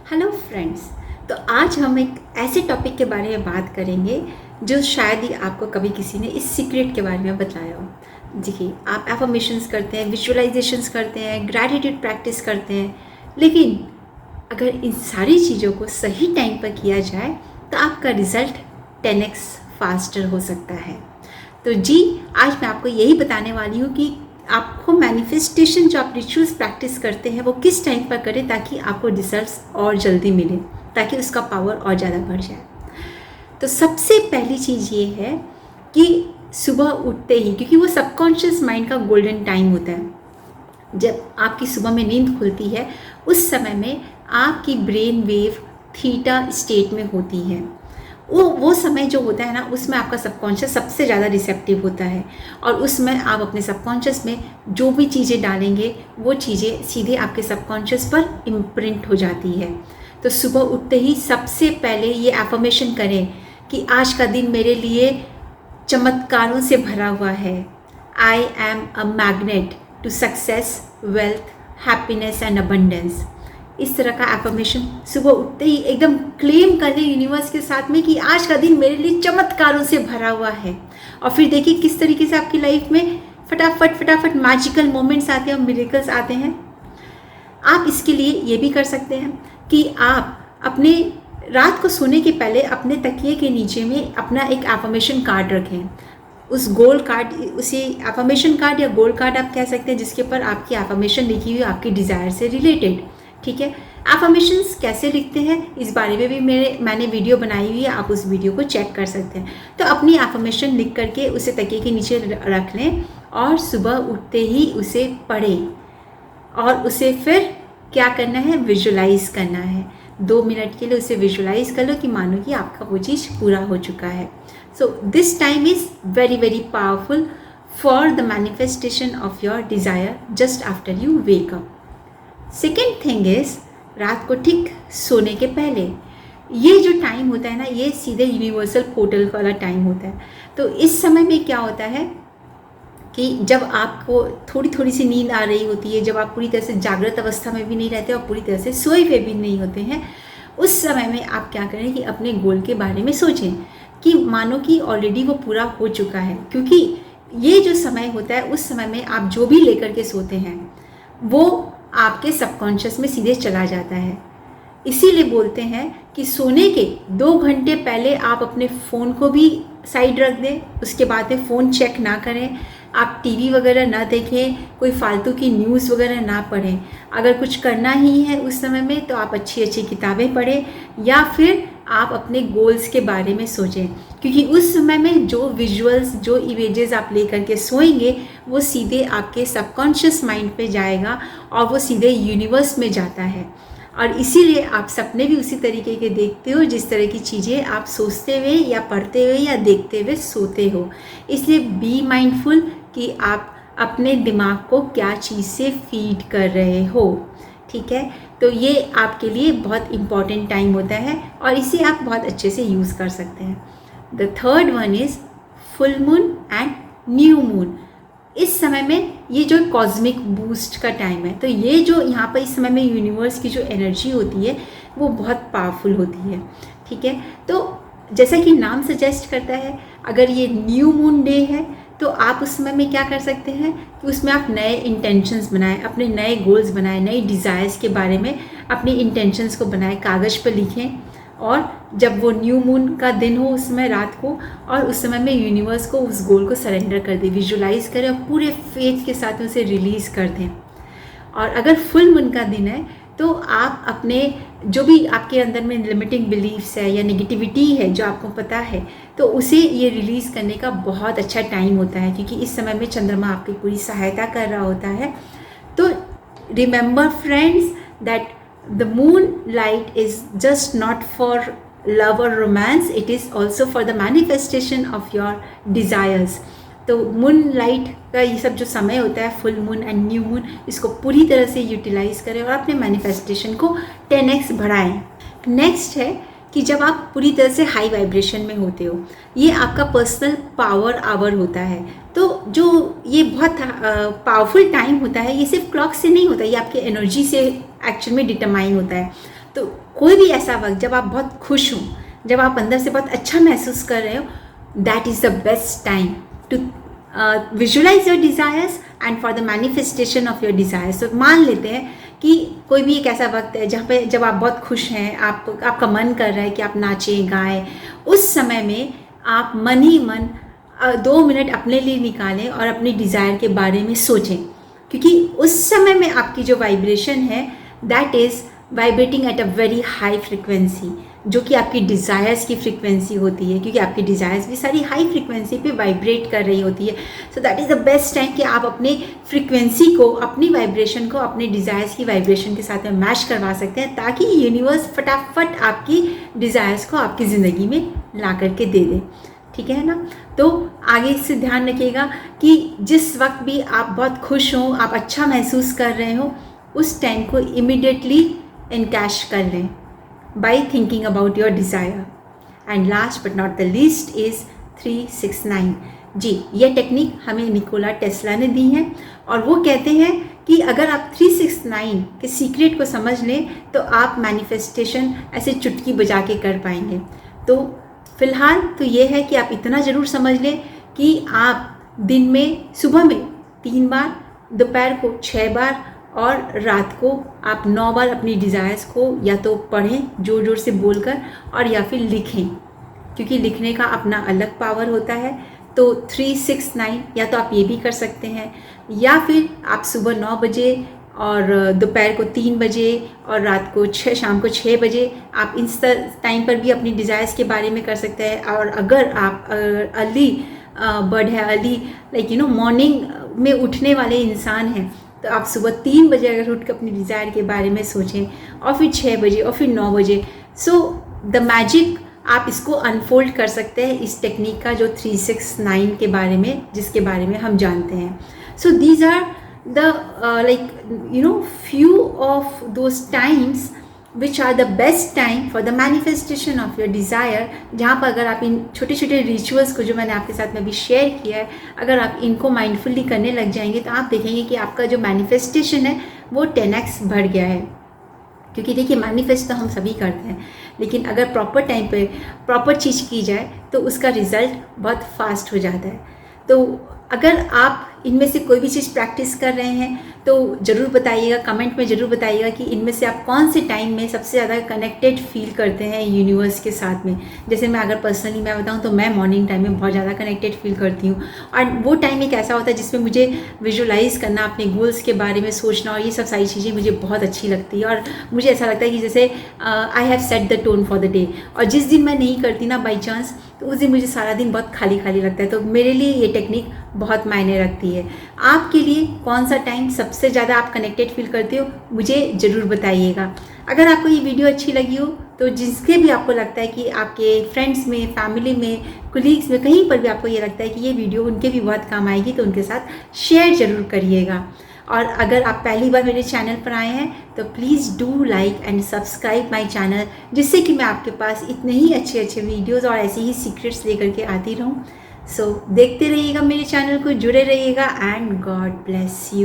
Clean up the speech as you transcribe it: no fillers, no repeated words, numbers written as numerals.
Hello friends. तो आज हम एक ऐसे टॉपिक के बारे में बात करेंगे जो शायद ही आपको कभी किसी ने इस सीक्रेट के बारे में बताया हो। देखिए, आप एफर्मेशंस करते हैं, विजुअलाइजेशंस करते हैं, ग्रैटिट्यूड प्रैक्टिस करते हैं, लेकिन अगर इन सारी चीज़ों को सही टाइम पर किया जाए तो आपका रिज़ल्ट 10x फास्टर हो सकता है। तो जी, आज मैं आपको यही बताने वाली हूँ कि आपको मैनिफेस्टेशन जो आप रिचुअल्स प्रैक्टिस करते हैं वो किस टाइम पर करें ताकि आपको रिजल्ट्स और जल्दी मिले, ताकि उसका पावर और ज़्यादा बढ़ जाए। तो सबसे पहली चीज़ ये है कि सुबह उठते ही, क्योंकि वो सबकॉन्शियस माइंड का गोल्डन टाइम होता है, जब आपकी सुबह में नींद खुलती है उस समय में आपकी ब्रेन वेव थीटा स्टेट में होती है। वो समय जो होता है ना, उसमें आपका सबकॉन्शियस सबसे ज़्यादा रिसेप्टिव होता है और उसमें आप अपने सबकॉन्शियस में जो भी चीज़ें डालेंगे वो चीज़ें सीधे आपके सबकॉन्शियस पर इम्प्रिंट हो जाती है। तो सुबह उठते ही सबसे पहले ये एफर्मेशन करें कि आज का दिन मेरे लिए चमत्कारों से भरा हुआ है। I am a magnet to success, wealth, happiness and abundance. इस तरह का एफर्मेशन सुबह उठते ही एकदम क्लेम कर लें यूनिवर्स के साथ में कि आज का दिन मेरे लिए चमत्कारों से भरा हुआ है। और फिर देखिए किस तरीके से आपकी लाइफ में फटाफट मैजिकल मोमेंट्स आते हैं और मिरेकल्स आते हैं। आप इसके लिए ये भी कर सकते हैं कि आप अपने रात को सोने के पहले अपने तकिए के नीचे में अपना एक एफर्मेशन कार्ड रखें। उस गोल कार्ड, उसी एफर्मेशन कार्ड या गोल कार्ड आप कह सकते हैं, जिसके ऊपर आपकी एफर्मेशन लिखी हुई आपकी डिज़ायर से रिलेटेड। ठीक है, एफर्मेशंस कैसे लिखते हैं इस बारे में भी मैंने वीडियो बनाई हुई है, आप उस वीडियो को चेक कर सकते हैं। तो अपनी एफर्मेशन लिख करके उसे तकिए के नीचे रख लें और सुबह उठते ही उसे पढ़ें और उसे फिर क्या करना है, विजुलाइज करना है। 2 मिनट के लिए उसे विजुलाइज कर लो कि मानो कि आपका वो चीज़ पूरा हो चुका है। So this time is very very powerful for the manifestation of your desire just after you wake up. Second thing is, रात को ठीक सोने के पहले ये जो टाइम होता है ना, ये सीधे यूनिवर्सल पोर्टल वाला टाइम होता है। तो इस समय में क्या होता है कि जब आपको थोड़ी थोड़ी सी नींद आ रही होती है, जब आप पूरी तरह से जागृत अवस्था में भी नहीं रहते और पूरी तरह से सोए हुए भी नहीं होते हैं, उस समय में आप क्या करें कि अपने गोल के बारे में सोचें कि मानो कि ऑलरेडी वो पूरा हो चुका है। क्योंकि ये जो समय होता है उस समय में आप जो भी लेकर के सोते हैं वो आपके सबकॉन्शियस में सीधे चला जाता है। इसीलिए बोलते हैं कि सोने के 2 घंटे पहले आप अपने फ़ोन को भी साइड रख दें, उसके बाद में फ़ोन चेक ना करें, आप टीवी वगैरह ना देखें, कोई फालतू की न्यूज़ वगैरह ना पढ़ें। अगर कुछ करना ही है उस समय में तो आप अच्छी अच्छी किताबें पढ़ें या फिर आप अपने गोल्स के बारे में सोचें, क्योंकि उस समय में जो विजुअल्स, जो इमेजेस आप लेकर के सोएंगे वो सीधे आपके सबकॉन्शियस माइंड पे जाएगा और वो सीधे यूनिवर्स में जाता है। और इसीलिए आप सपने भी उसी तरीके के देखते हो जिस तरह की चीज़ें आप सोचते हुए या पढ़ते हुए या देखते हुए सोते हो। इसलिए बी माइंडफुल कि आप अपने दिमाग को क्या चीज़ से फीड कर रहे हो। ठीक है, तो ये आपके लिए बहुत इम्पॉर्टेंट टाइम होता है और इसे आप बहुत अच्छे से यूज़ कर सकते हैं। The third one is full moon and new moon. इस समय में ये जो कॉस्मिक बूस्ट का टाइम है, तो ये जो यहाँ पर इस समय में यूनिवर्स की जो एनर्जी होती है वो बहुत पावरफुल होती है। ठीक है, तो जैसा कि नाम सजेस्ट करता है, अगर ये न्यू मून डे है तो आप उस समय में क्या कर सकते हैं कि उसमें आप नए इंटेंशंस बनाएं, अपने नए गोल्स बनाएं, नई डिज़ायर्स के बारे में अपनी इंटेंशंस को बनाएं, कागज़ पर लिखें और जब वो न्यू मून का दिन हो उस समय रात को, और उस समय में यूनिवर्स को उस गोल को सरेंडर कर दें, विजुलाइज करें और पूरे फेथ के साथ उसे रिलीज़ कर दें। और अगर फुल मून का दिन है तो आप अपने जो भी आपके अंदर में लिमिटिंग बिलीफ्स है या नेगेटिविटी है जो आपको पता है, तो उसे ये रिलीज़ करने का बहुत अच्छा टाइम होता है, क्योंकि इस समय में चंद्रमा आपकी पूरी सहायता कर रहा होता है। तो remember friends that the moonlight is just not for love or romance, it is also for the manifestation of your desires. तो मून लाइट का ये सब जो समय होता है, full moon and new moon, इसको पूरी तरह से यूटिलाइज करें और अपने मैनिफेस्टेशन को 10x बढ़ाएं। नेक्स्ट है कि जब आप पूरी तरह से हाई वाइब्रेशन में होते हो, ये आपका पर्सनल पावर आवर होता है। तो जो ये बहुत पावरफुल टाइम होता है, ये सिर्फ क्लॉक से नहीं होता, ये आपके एनर्जी से एक्चुअल में डिटरमाइन होता है। तो कोई भी ऐसा वक्त जब आप बहुत खुश हो, जब आप अंदर से बहुत अच्छा महसूस कर रहे हो, that is the best time to visualise your desires and for the manifestation of your desires. तो मान लेते हैं कि कोई भी एक ऐसा वक्त है जहाँ पे जब आप बहुत खुश हैं, आपका मन कर रहा है कि आप नाचें गाएं, उस समय में आप मन ही मन 2 मिनट अपने लिए निकालें और अपनी डिज़ायर के बारे में सोचें, क्योंकि उस समय में आपकी जो वाइब्रेशन है that is vibrating at a very high frequency, जो कि आपकी डिज़ायर्स की फ्रिक्वेंसी होती है, क्योंकि आपकी डिज़ायर्स भी सारी हाई फ्रिक्वेंसी पे वाइब्रेट कर रही होती है। So that is the best time कि आप अपने फ्रिक्वेंसी को, अपनी वाइब्रेशन को अपने डिज़ायर्स की वाइब्रेशन के साथ में मैच करवा सकते हैं, ताकि यूनिवर्स फटाफट आपकी डिज़ायर्स को आपकी ज़िंदगी में ला करके दे दे। ठीक है ना? तो आगे से ध्यान रखिएगा कि जिस वक्त भी आप बहुत खुश हों, आप अच्छा महसूस कर रहे हो, उस टाइम को इमिडिएटली इनकैश कर लें by thinking about your desire. And last but not the least is 369। जी, ये टेक्निक हमें निकोला टेस्ला ने दी है, और वो कहते हैं कि अगर आप 369 के सीक्रेट को समझ लें तो आप मैनिफेस्टेशन ऐसे चुटकी बजा के कर पाएंगे। तो फिलहाल तो ये है कि आप इतना ज़रूर समझ लें कि आप दिन में, सुबह में 3 बार, दोपहर को 6 बार और रात को आप 9 बार अपनी डिज़ायर्स को या तो पढ़ें ज़ोर ज़ोर से बोलकर, और या फिर लिखें, क्योंकि लिखने का अपना अलग पावर होता है। तो 369 या तो आप ये भी कर सकते हैं, या फिर आप सुबह 9 बजे और दोपहर को 3 बजे और रात को शाम को 6 बजे आप इस टाइम पर भी अपनी डिज़ायर्स के बारे में कर सकते हैं। और अगर आप अर्ली बर्ड है, अर्ली मॉर्निंग में उठने वाले इंसान हैं, तो आप सुबह 3 बजे अगर उठ कर अपनी डिज़ायर के बारे में सोचें, और फिर 6 बजे और फिर 9 बजे, सो द मैजिक आप इसको अनफोल्ड कर सकते हैं इस टेक्निक का, जो 369 के बारे में, जिसके बारे में हम जानते हैं। So these are the few of those times which are the best time for the manifestation of your desire, जहाँ पर अगर आप इन छोटे छोटे रिचुअल्स को, जो मैंने आपके साथ में अभी शेयर किया है, अगर आप इनको माइंडफुली करने लग जाएंगे तो आप देखेंगे कि आपका जो मैनिफेस्टेशन है वो 10x बढ़ गया है। क्योंकि देखिए, मैनिफेस्ट तो हम सभी करते हैं, लेकिन अगर प्रॉपर टाइम पे प्रॉपर चीज़ की जाए तो उसका रिज़ल्ट बहुत फास्ट हो जाता है। तो अगर आप इनमें से कोई भी चीज़ प्रैक्टिस कर रहे हैं तो ज़रूर बताइएगा, कमेंट में ज़रूर बताइएगा कि इनमें से आप कौन से टाइम में सबसे ज़्यादा कनेक्टेड फील करते हैं यूनिवर्स के साथ में। जैसे मैं अगर पर्सनली मैं बताऊं तो मैं मॉर्निंग टाइम में बहुत ज़्यादा कनेक्टेड फील करती हूँ, और वो टाइम एक ऐसा होता है जिसमें मुझे विजुअलाइज़ करना, अपने गोल्स के बारे में सोचना, और ये सब सारी चीज़ें मुझे बहुत अच्छी लगती है। और मुझे ऐसा लगता है कि जैसे I have set the tone for the day, और जिस दिन मैं नहीं करती ना बाई चांस, तो उस दिन मुझे सारा दिन बहुत खाली खाली लगता है। तो मेरे लिए ये टेक्निक बहुत मायने रखती है। आपके लिए कौन सा टाइम सबसे ज़्यादा आप कनेक्टेड फील करते हो, मुझे ज़रूर बताइएगा। अगर आपको ये वीडियो अच्छी लगी हो तो जिसके भी आपको लगता है कि आपके फ्रेंड्स में, फैमिली में, कोलीग्स में, कहीं पर भी आपको ये लगता है कि ये वीडियो उनके भी बहुत काम आएगी, तो उनके साथ शेयर ज़रूर करिएगा। और अगर आप पहली बार मेरे चैनल पर आए हैं तो please do like and subscribe my channel, जिससे कि मैं आपके पास इतने ही अच्छे अच्छे वीडियोस और ऐसे ही सीक्रेट्स लेकर के आती रहूं। सो देखते रहिएगा मेरे चैनल को, जुड़े रहिएगा, एंड गॉड ब्लेस यू।